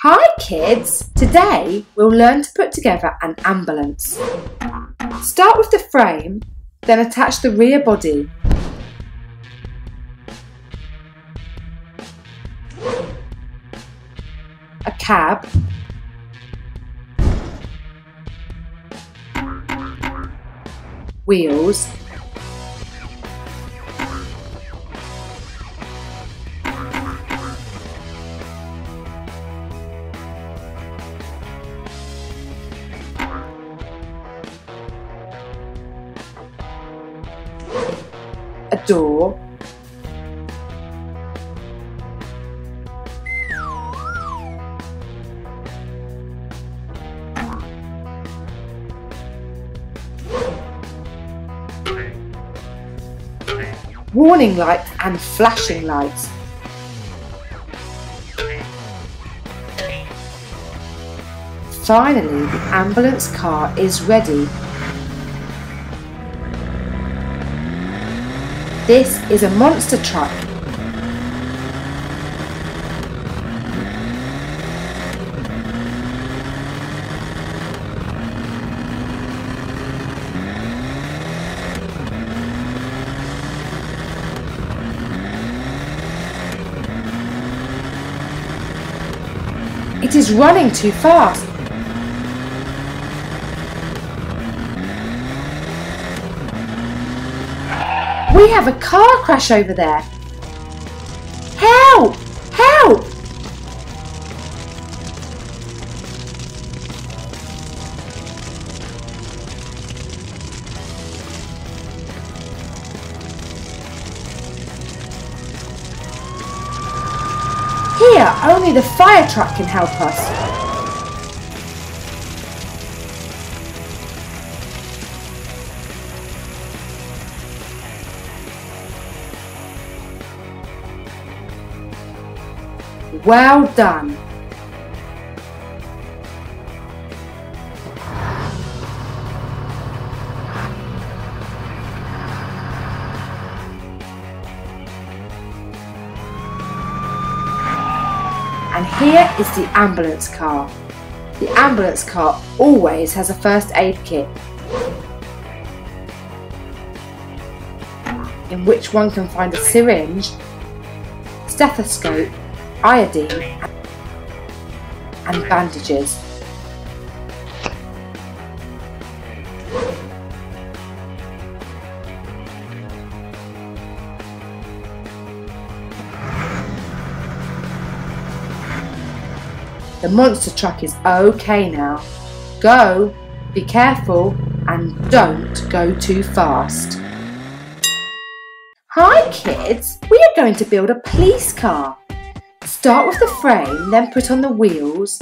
Hi kids! Today we'll learn to put together an ambulance. Start with the frame, then attach the rear body. A cab, wheels, a door, warning lights and flashing lights. Finally, the ambulance car is ready. This is a monster truck. It is running too fast. We have a car crash over there. Help! Help! Here, only the fire truck can help us. Well done! And here is the ambulance car. The ambulance car always has a first aid kit, in which one can find a syringe, stethoscope, iodine and bandages. The monster truck is okay now. Go, be careful and don't go too fast. Hi kids, we are going to build a police car. Start with the frame, then put on the wheels.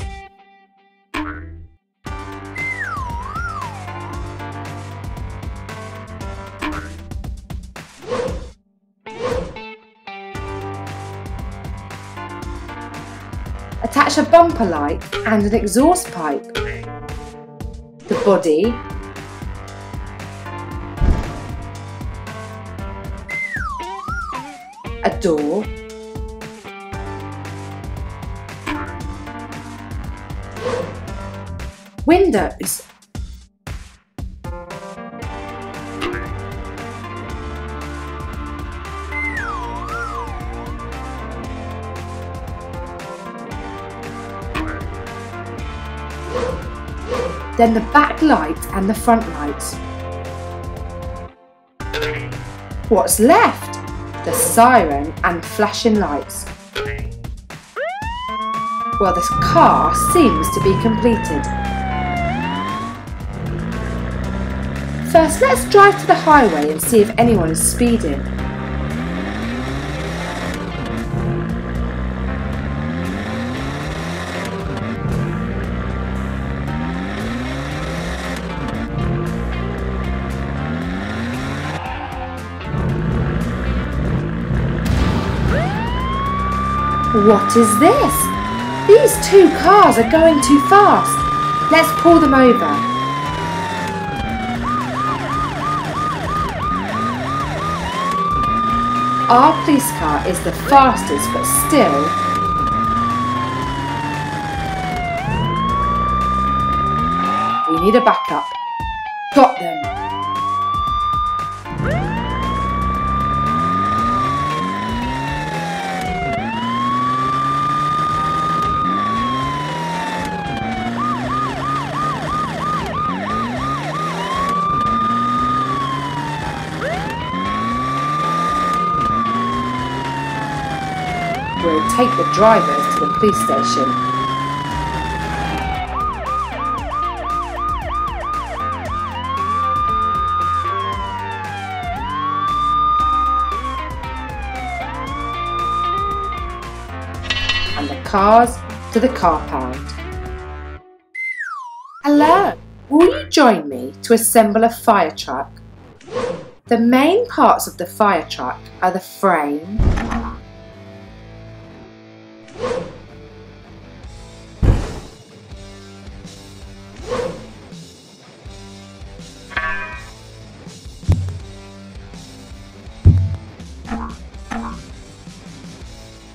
Attach a bumper light and an exhaust pipe. The body. A door. Windows. Then the back light and the front lights. What's left? The siren and flashing lights. Well, this car seems to be completed. First, let's drive to the highway and see if anyone is speeding. What is this? These two cars are going too fast. Let's pull them over. Our police car is the fastest, but still need a backup. Got them. We'll take the drivers to the police station. And the cars to the car pound. Hello, will you join me to assemble a fire truck? The main parts of the fire truck are the frame,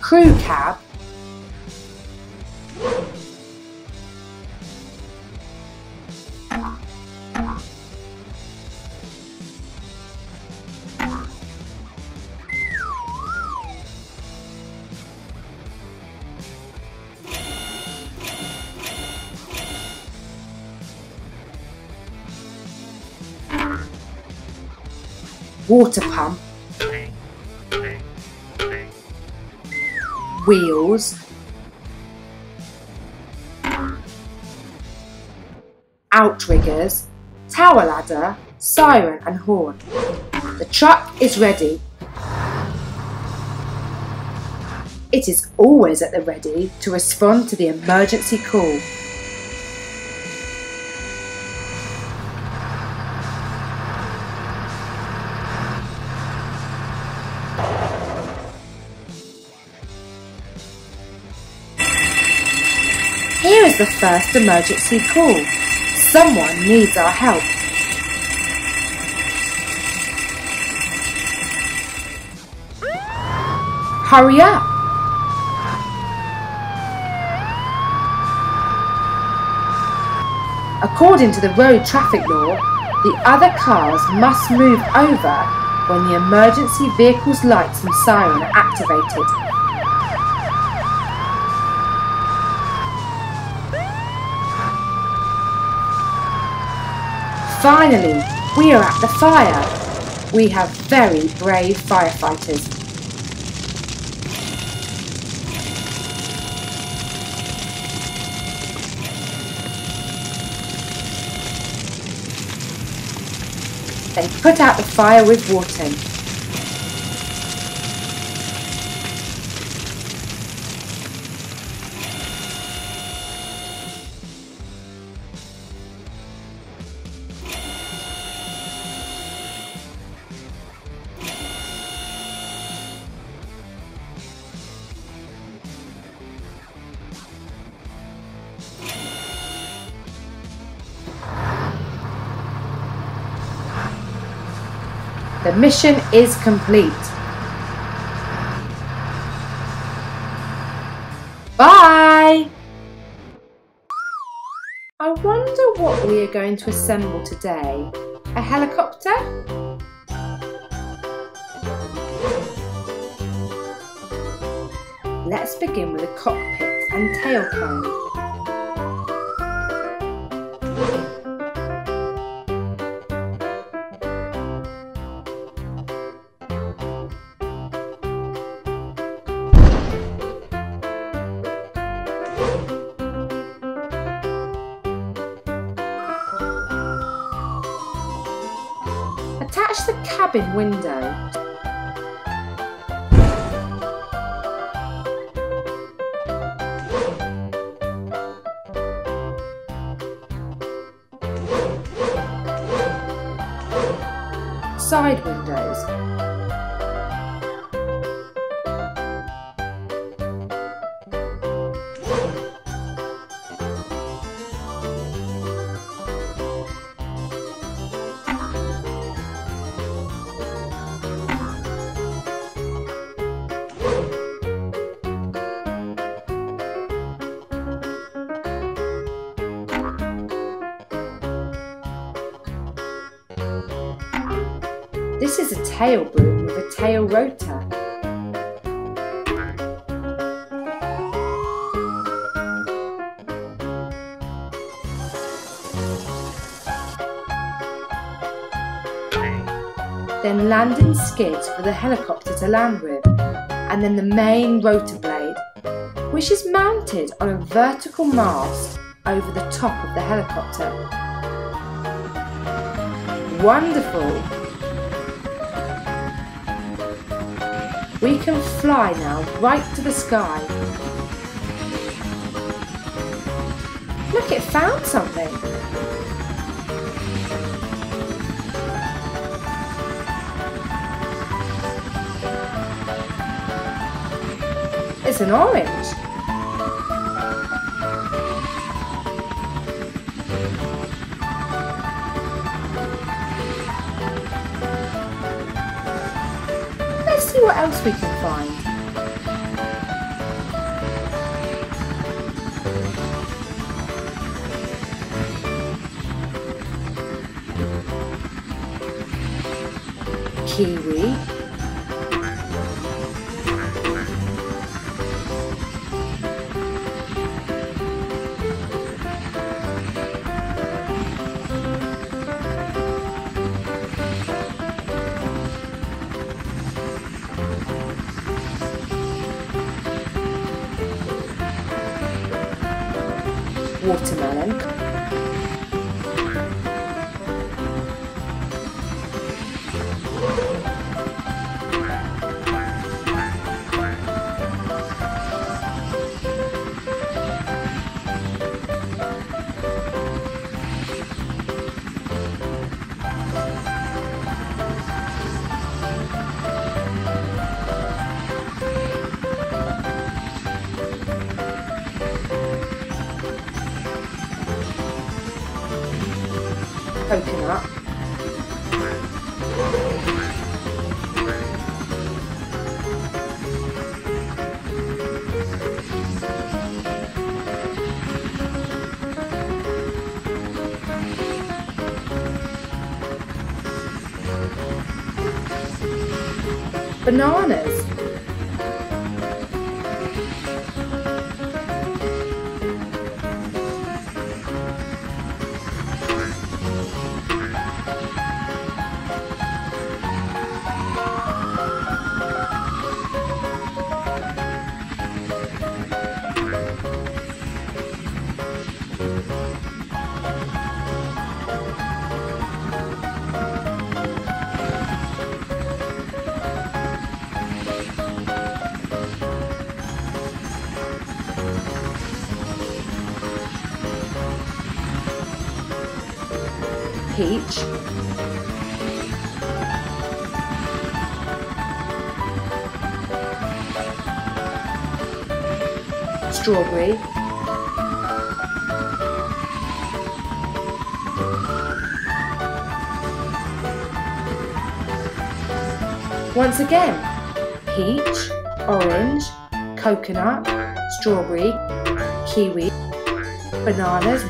crew cab, water pump, wheels, outriggers, tower ladder, siren and horn. The truck is ready. It is always at the ready to respond to the emergency call. Here is the first emergency call. Someone needs our help. Hurry up! According to the road traffic law, the other cars must move over when the emergency vehicle's lights and siren are activated. Finally, we are at the fire. We have very brave firefighters. They put out the fire with water. The mission is complete. Bye! I wonder what we are going to assemble today. A helicopter? Let's begin with a cockpit and tail cone. Attach the cabin window. Side windows. This is a tail broom with a tail rotor. Then landing skids for the helicopter to land with, and then the main rotor blade, which is mounted on a vertical mast over the top of the helicopter. Wonderful! We can fly now right to the sky. Look, it found something! It's an orange. Let's see what else we can find. Kiwi. Watermelon. Coconut. Bananas. Peach. Strawberry. Once again, peach, orange, coconut, strawberry, kiwi, bananas,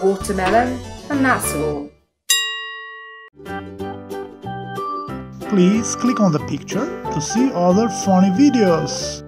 watermelon, and that's all. Please click on the picture to see other funny videos.